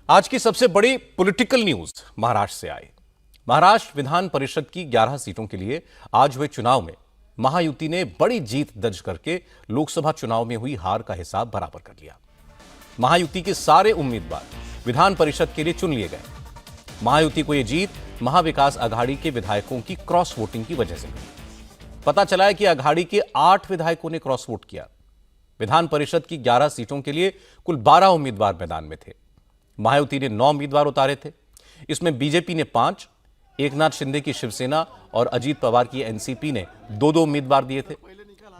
आज की सबसे बड़ी पॉलिटिकल न्यूज महाराष्ट्र से आई। महाराष्ट्र विधान परिषद की 11 सीटों के लिए आज हुए चुनाव में महायुति ने बड़ी जीत दर्ज करके लोकसभा चुनाव में हुई हार का हिसाब बराबर कर लिया। महायुति के सारे उम्मीदवार विधान परिषद के लिए चुन लिए गए। महायुति को यह जीत महाविकास अघाड़ी के विधायकों की क्रॉस वोटिंग की वजह से मिली। पता चला है कि अघाड़ी के 8 विधायकों ने क्रॉस वोट किया। विधान परिषद की 11 सीटों के लिए कुल 12 उम्मीदवार मैदान में थे। महायुति ने 9 उम्मीदवार उतारे थे। इसमें बीजेपी ने 5, एकनाथ शिंदे की शिवसेना और अजीत पवार की एनसीपी ने 2-2 उम्मीदवार दिए थे।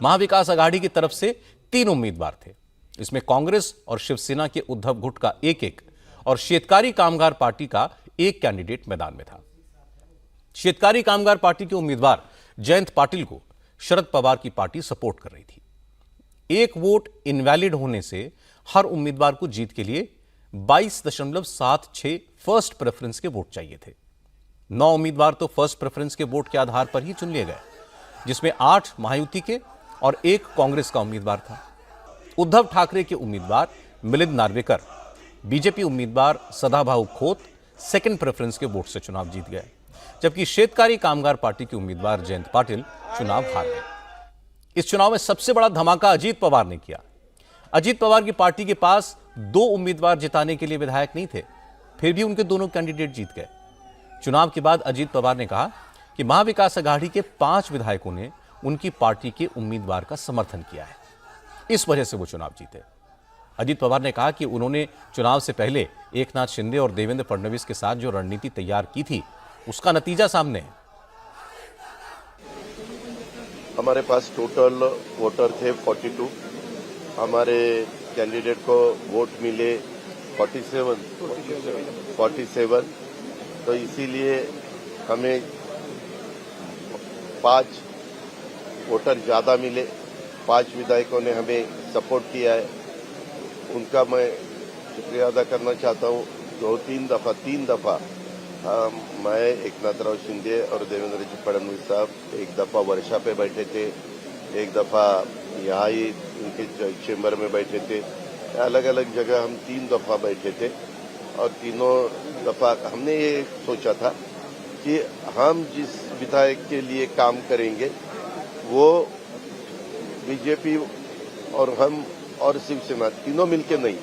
महाविकास अघाड़ी की तरफ से 3 उम्मीदवार थे। इसमें कांग्रेस और शिवसेना के उद्धव गुट का 1-1 और शेतकारी कामगार पार्टी का 1 कैंडिडेट मैदान में था। शेतकारी कामगार पार्टी के उम्मीदवार जयंत पाटिल को शरद पवार की पार्टी सपोर्ट कर रही थी। 1 वोट इनवैलिड होने से हर उम्मीदवार को जीत के लिए 22.76 फर्स्ट प्रेफरेंस के वोट चाहिए थे। 9 उम्मीदवार तो फर्स्ट प्रेफरेंस के वोट के आधार पर ही चुन लिए गए, जिसमें 8 महायुति के और 1 कांग्रेस का उम्मीदवार था। उद्धव ठाकरे के उम्मीदवार मिलिंद नार्वेकर, बीजेपी उम्मीदवार सदाभाऊ खोत सेकंड प्रेफरेंस के वोट से चुनाव जीत गए, जबकि शेतकारी कामगार पार्टी के उम्मीदवार जयंत पाटिल चुनाव हार गए। इस चुनाव में सबसे बड़ा धमाका अजीत पवार ने किया। अजीत पवार की पार्टी के पास 2 उम्मीदवार जिताने के लिए विधायक नहीं थे, फिर भी उनके दोनों कैंडिडेट जीत गए। चुनाव के बाद अजीत पवार ने कहा कि महाविकास अघाड़ी के 5 विधायकों ने उनकी पार्टी के उम्मीदवार का समर्थन किया है, इस वजह से वो चुनाव जीते। अजीत पवार ने कहा कि उन्होंने चुनाव से पहले एकनाथ शिंदे और देवेंद्र फडणवीस के साथ जो रणनीति तैयार की थी, उसका नतीजा सामने है। हमारे पास टोटल वोटर थे 42, हमारे कैंडिडेट को वोट मिले 47, तो इसीलिए हमें 5 वोटर ज़्यादा मिले। 5 विधायकों ने हमें सपोर्ट किया है, उनका मैं शुक्रिया अदा करना चाहता हूँ। 3 दफ़ा मैं एकनाथराव शिंदे और देवेंद्र जी फडणवीस साहब 1 दफ़ा वर्षा पे बैठे थे, 1 दफ़ा यहाँ ही उनके चेंबर में बैठे थे। अलग अलग जगह हम 3 दफ़ा बैठे थे और तीनों दफ़ा हमने ये सोचा था कि हम जिस विधायक के लिए काम करेंगे वो बीजेपी और हम और शिवसेना तीनों मिलके नहीं,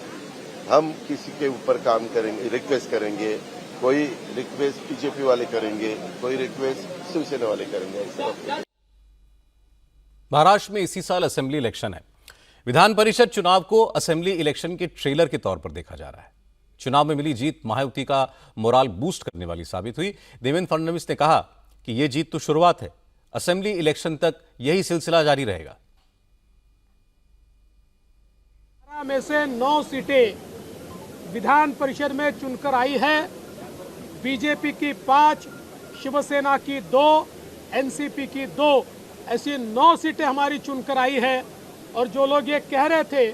हम किसी के ऊपर काम करेंगे, रिक्वेस्ट करेंगे। कोई रिक्वेस्ट बीजेपी वाले करेंगे, कोई रिक्वेस्ट शिवसेना वाले करेंगे। ऐसा महाराष्ट्र में इसी साल असेंबली इलेक्शन है। विधान परिषद चुनाव को असेंबली इलेक्शन के ट्रेलर के तौर पर देखा जा रहा है। चुनाव में मिली जीत महायुति का मोराल बूस्ट करने वाली साबित हुई। देवेंद्र फडणवीस ने कहा कि यह जीत तो शुरुआत है, असेंबली इलेक्शन तक यही सिलसिला जारी रहेगा। में से 9 सीटें विधान परिषद में चुनकर आई है। बीजेपी की 5, शिवसेना की 2, एनसीपी की 2, ऐसी 9 सीटें हमारी चुनकर आई है। और जो लोग ये कह रहे थे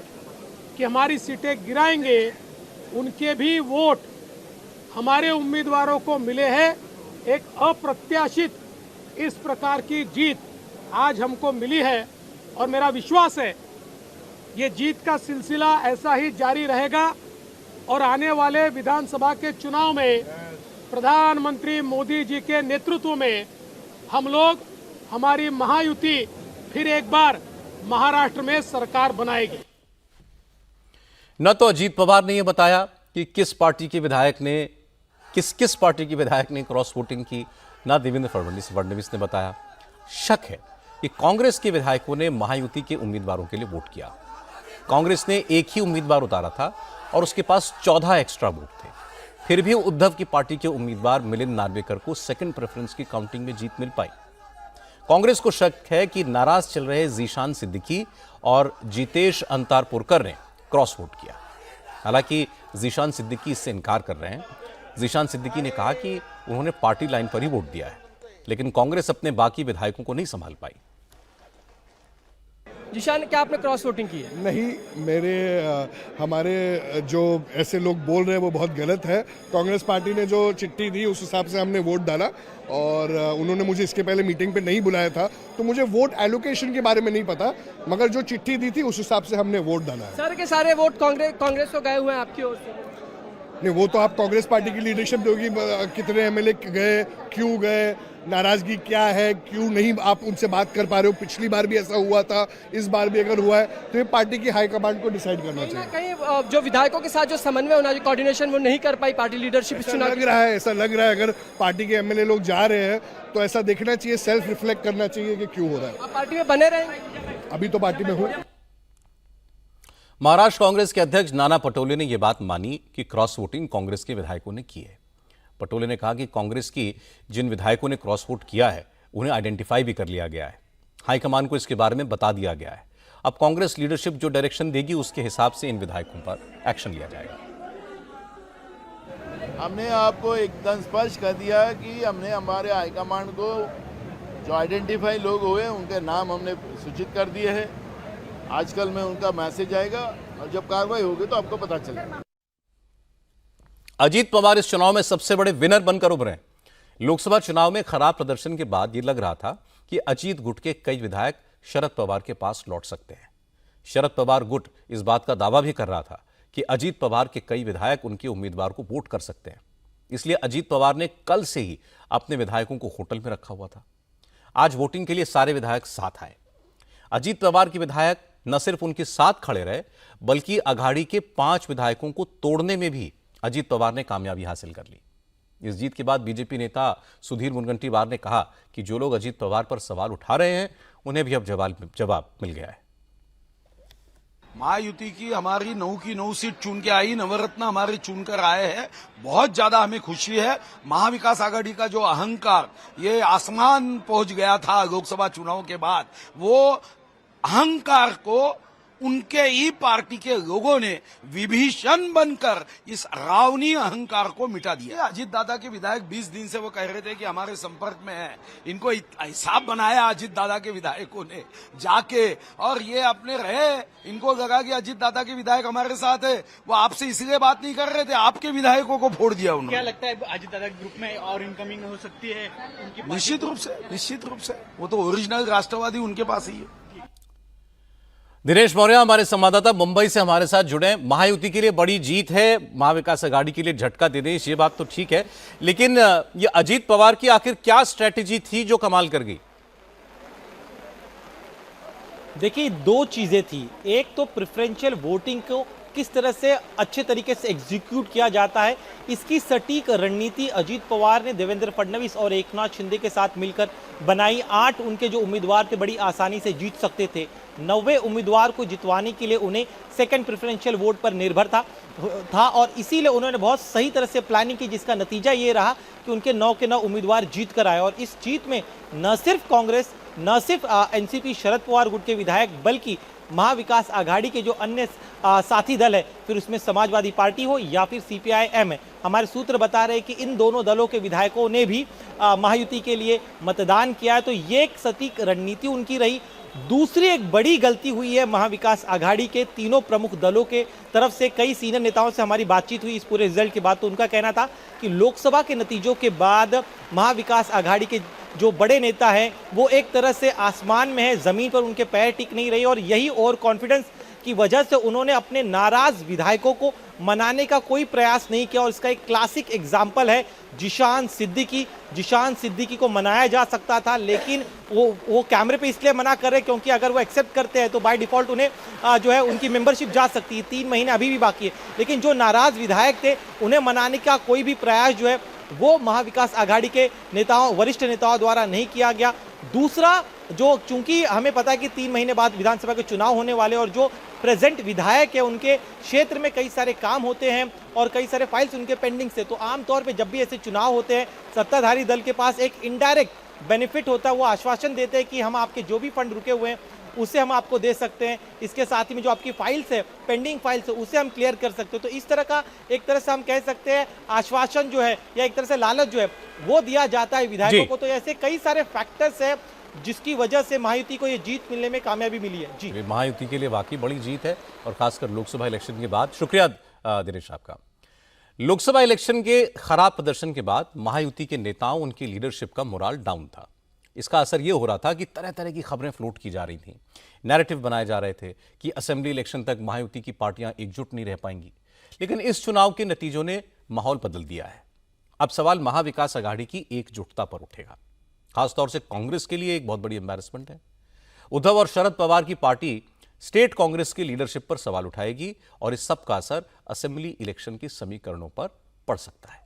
कि हमारी सीटें गिराएंगे, उनके भी वोट हमारे उम्मीदवारों को मिले हैं। एक अप्रत्याशित इस प्रकार की जीत आज हमको मिली है और मेरा विश्वास है ये जीत का सिलसिला ऐसा ही जारी रहेगा और आने वाले विधानसभा के चुनाव में प्रधानमंत्री मोदी जी के नेतृत्व में हम लोग, हमारी महायुति फिर एक बार महाराष्ट्र में सरकार बनाएगी। न तो अजीत पवार ने यह बताया कि किस पार्टी के विधायक ने किस पार्टी के विधायक ने क्रॉस वोटिंग की, ना देवेंद्र फडणवीस ने बताया। शक है कि कांग्रेस के विधायकों ने महायुति के उम्मीदवारों के लिए वोट किया। कांग्रेस ने 1 ही उम्मीदवार उतारा था और उसके पास 14 एक्स्ट्रा वोट थे। फिर भी उद्धव की पार्टी के उम्मीदवार मिलिंद नार्वेकर को सेकंड प्रेफरेंस की काउंटिंग में जीत मिल पाई। कांग्रेस को शक है कि नाराज चल रहे जीशान सिद्दीकी और जितेश अंतारपुरकर ने क्रॉस वोट किया। हालांकि जीशान सिद्दीकी इससे इनकार कर रहे हैं। जीशान सिद्दीकी ने कहा कि उन्होंने पार्टी लाइन पर ही वोट दिया है, लेकिन कांग्रेस अपने बाकी विधायकों को नहीं संभाल पाई। जिशान, क्या आपने क्रॉस वोटिंग की है? नहीं, हमारे जो ऐसे लोग बोल रहे हैं वो बहुत गलत है। कांग्रेस पार्टी ने जो चिट्ठी दी उस हिसाब से हमने वोट डाला और उन्होंने मुझे इसके पहले मीटिंग पे नहीं बुलाया था, तो मुझे वोट एलोकेशन के बारे में नहीं पता, मगर जो चिट्ठी दी थी उस हिसाब से हमने वोट डाला है। सारे के सारे वोट कांग्रेस को गए हुए हैं आपकी ओर से? नहीं, वो तो आप कांग्रेस पार्टी की लीडरशिप दोगी, कितने एमएलए गए, क्यों गए, नाराजगी क्या है, क्यों नहीं आप उनसे बात कर पा रहे हो। पिछली बार भी ऐसा हुआ था, इस बार भी अगर हुआ है तो ये पार्टी की हाईकमांड को डिसाइड करना चाहिए। कहीं जो विधायकों के साथ जो समन्वय होना, जो कोऑर्डिनेशन वो नहीं कर पाई पार्टी लीडरशिप इस चुनाव लग रहा है, ऐसा लग रहा है अगर पार्टी के एमएलए लोग जा रहे हैं तो ऐसा देखना चाहिए, सेल्फ रिफ्लेक्ट करना चाहिए कि क्यों हो रहा है। आप पार्टी में बने रहेंगे? अभी तो पार्टी में हूँ। महाराष्ट्र कांग्रेस के अध्यक्ष नाना पटोले ने यह बात मानी कि क्रॉस वोटिंग कांग्रेस के विधायकों ने की है। पटोले ने कहा कि कांग्रेस की जिन विधायकों ने क्रॉस वोट किया है उन्हें आइडेंटिफाई भी कर लिया गया है, हाईकमान को इसके बारे में बता दिया गया है। अब कांग्रेस लीडरशिप जो डायरेक्शन देगी उसके हिसाब से इन विधायकों पर एक्शन लिया जाएगा। हमने आपको एकदम स्पष्ट कर दिया कि हमने हमारे हाईकमांड को जो आइडेंटिफाई लोग हुए उनके नाम हमने सूचित कर दिए हैं। आजकल में उनका मैसेज आएगा और जब कार्रवाई होगी तो आपको पता चलेगा। अजीत पवार इस चुनाव में सबसे बड़े विनर बनकर उभरे। लोकसभा चुनाव में खराब प्रदर्शन के बाद यह लग रहा था कि अजीत गुट के कई विधायक शरद पवार के पास लौट सकते हैं। शरद पवार गुट इस बात का दावा भी कर रहा था कि अजीत पवार के कई विधायक उनके उम्मीदवार को वोट कर सकते हैं। इसलिए अजीत पवार ने कल से ही अपने विधायकों को होटल में रखा हुआ था। आज वोटिंग के लिए सारे विधायक साथ आए। अजीत पवार के विधायक न सिर्फ उनके साथ खड़े रहे बल्कि अघाड़ी के 5 विधायकों को तोड़ने में भी अजीत पवार ने कामयाबी हासिल कर ली। इस जीत के बाद बीजेपी नेता सुधीर मुनगंटीवार ने कहा कि जो लोग अजीत पवार पर सवाल उठा रहे हैं उन्हें भी अब जवाब मिल गया है। महायुति की हमारी 9 की 9 सीट चुन के आई, नवरत्न हमारे चुनकर आए हैं। बहुत ज्यादा हमें खुशी है। महाविकास आघाड़ी का जो अहंकार ये आसमान पहुंच गया था लोकसभा चुनाव के बाद, वो अहंकार को उनके ही पार्टी के लोगों ने विभीषण बनकर इस रावणी अहंकार को मिटा दिया। अजीत दादा के विधायक 20 दिन से वो कह रहे थे कि हमारे संपर्क में है, इनको हिसाब बनाया अजीत दादा के विधायकों ने जाके, और ये अपने रहे, इनको लगा कि अजीत दादा के विधायक हमारे साथ है। वो आपसे इसलिए बात नहीं कर रहे थे, आपके विधायकों को फोड़ दिया उन्होंने। क्या लगता है अजीत दादा के ग्रुप में और इनकमिंग हो सकती है उनकी? निश्चित रूप से वो तो ओरिजिनल राष्ट्रवादी उनके पास ही है। दिनेश मौर्य हमारे संवाददाता मुंबई से हमारे साथ जुड़े। महायुति के लिए बड़ी जीत है, महाविकास आघाड़ी के लिए झटका दे दें, ये बात तो ठीक है, लेकिन ये अजीत पवार की आखिर क्या स्ट्रेटेजी थी जो कमाल कर गई? देखिए, 2 चीजें थी। एक तो प्रेफरेंशियल वोटिंग को किस तरह से अच्छे तरीके से एग्जीक्यूट किया जाता है, इसकी सटीक रणनीति अजीत पवार ने देवेंद्र फडणवीस और एकनाथ शिंदे के साथ मिलकर बनाई। 8 उनके जो उम्मीदवार थे बड़ी आसानी से जीत सकते थे। 90 उम्मीदवार को जितवाने के लिए उन्हें सेकंड प्रेफरेंशियल वोट पर निर्भर था और इसीलिए उन्होंने बहुत सही तरह से प्लानिंग की, जिसका नतीजा ये रहा कि उनके 9 के 9 उम्मीदवार जीत कर आए। और इस जीत में न सिर्फ कांग्रेस, न सिर्फ एनसीपी शरद पवार गुट के विधायक, बल्कि महाविकास आघाड़ी के जो अन्य साथी दल है, फिर उसमें समाजवादी पार्टी हो या फिर सीपीआई-एम है, हमारे सूत्र बता रहे हैं कि इन दोनों दलों के विधायकों ने भी महायुति के लिए मतदान किया है। तो ये एक सटीक रणनीति उनकी रही। दूसरी एक बड़ी गलती हुई है महाविकास आघाड़ी के तीनों प्रमुख दलों के तरफ से। कई सीनियर नेताओं से हमारी बातचीत हुई इस पूरे रिजल्ट के बाद, तो उनका कहना था कि लोकसभा के नतीजों के बाद महाविकास आघाड़ी के जो बड़े नेता हैं वो एक तरह से आसमान में है, जमीन पर उनके पैर टिक नहीं रही, और यही ओवर कॉन्फिडेंस की वजह से उन्होंने अपने नाराज विधायकों को मनाने का कोई प्रयास नहीं किया। और इसका एक क्लासिक एग्जाम्पल है जिशान सिद्दीकी को मनाया जा सकता था, लेकिन वो कैमरे पे इसलिए मना कर रहे क्योंकि अगर वो एक्सेप्ट करते हैं तो बाय डिफॉल्ट उन्हें जो है उनकी मेंबरशिप जा सकती है। 3 महीने अभी भी बाकी है, लेकिन जो नाराज विधायक थे उन्हें मनाने का कोई भी प्रयास जो है वो महाविकास आघाड़ी के नेताओं, वरिष्ठ नेताओं द्वारा नहीं किया गया। दूसरा, जो चूंकि हमें पता है कि 3 महीने बाद विधानसभा के चुनाव होने वाले, और जो प्रेजेंट विधायक है उनके क्षेत्र में कई सारे काम होते हैं और कई सारे फाइल्स उनके पेंडिंग से, तो आमतौर पे जब भी ऐसे चुनाव होते हैं सत्ताधारी दल के पास एक इनडायरेक्ट बेनिफिट होता है। वो आश्वासन देते हैं कि हम आपके जो भी फंड रुके हुए हैं उसे हम आपको दे सकते हैं, इसके साथ ही में जो आपकी फाइल्स है, पेंडिंग फाइल्स है, उसे हम क्लियर कर सकते हैं। तो इस तरह का एक तरह से हम कह सकते हैं आश्वासन जो है या एक तरह से लालच जो है वो दिया जाता है विधायकों को। तो ऐसे कई सारे फैक्टर्स है जिसकी वजह से महायुति को ये जीत मिलने में कामयाबी मिली है। जी, महायुति के लिए वाकई बड़ी जीत है, और खासकर लोकसभा इलेक्शन के बाद। शुक्रिया दिनेश आपका। लोकसभा इलेक्शन के खराब प्रदर्शन के बाद महायुति के नेताओं, उनकी लीडरशिप का मोराल डाउन था। इसका असर यह हो रहा था कि तरह तरह की खबरें फ्लोट की जा रही थी, नैरेटिव बनाए जा रहे थे कि असेंबली इलेक्शन तक महायुति की पार्टियां एकजुट नहीं रह पाएंगी। लेकिन इस चुनाव के नतीजों ने माहौल बदल दिया है। अब सवाल महाविकास आघाड़ी की एकजुटता पर उठेगा। खासतौर से कांग्रेस के लिए एक बहुत बड़ी एम्बैरेसमेंट है। उद्धव और शरद पवार की पार्टी स्टेट कांग्रेस की लीडरशिप पर सवाल उठाएगी और इस सब का असर असेंबली इलेक्शन के समीकरणों पर पड़ सकता है।